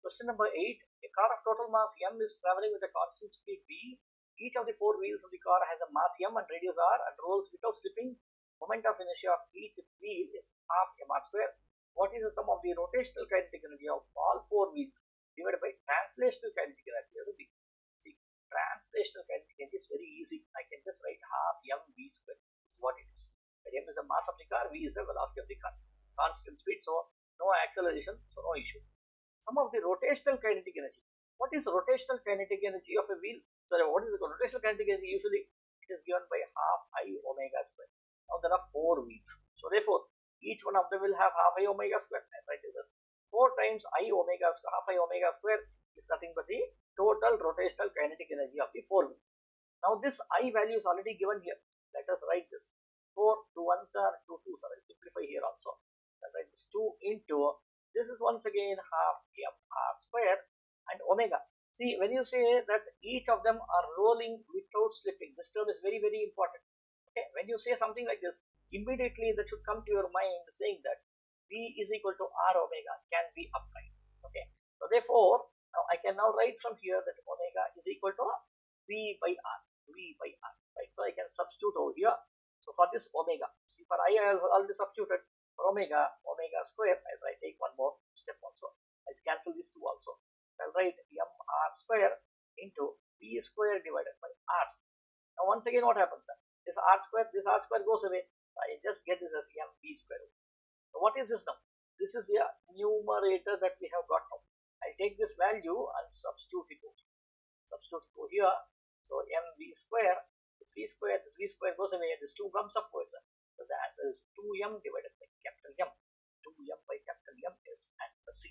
Question number 8. A car of total mass m is traveling with a constant speed v. Each of the four wheels of the car has a mass m and radius r and rolls without slipping. Moment of inertia of each wheel is half mr square. What is the sum of the rotational kinetic energy of all four wheels divided by translational kinetic energy of the wheel? See, translational kinetic energy is very easy. I can just write half mv square. This is what it is. M is the mass of the car, v is the velocity of the car. Constant speed, so no acceleration, so no issue. Sum of the rotational kinetic energy. What is rotational kinetic energy of a wheel? Sorry, what is the rotational kinetic energy? Usually it is given by half I omega square. Now there are four wheels, so therefore each one of them will have half I omega square. I write this 4 times I omega square, half I omega square is nothing but the total rotational kinetic energy of the four wheels. Now this I value is already given here. Let us write this. 4 2 1s are 2 2s are. I'll simplify here also. I'll write this 2 into, this is once again half mr square and omega. See, when you say that each of them are rolling without slipping, this term is very, very important. Okay, when you say something like this, immediately that should come to your mind saying that v is equal to r omega can be upright. Okay, so therefore now I can now write from here that omega is equal to v by r, right? So I can substitute over here. So for this omega, see, for I have already substituted. For omega square, as I take one more step also, I'll cancel these two also. I'll write mr square into v square divided by r. Now once again what happens? This r square goes away. I just get this as mv square. So what is this now? This is the numerator that we have got now. I take this value and substitute it over here. So mv square, this v square goes away, and this 2 comes upwards. So the answer is 2m divided by capital M. 2m by capital M is answer C.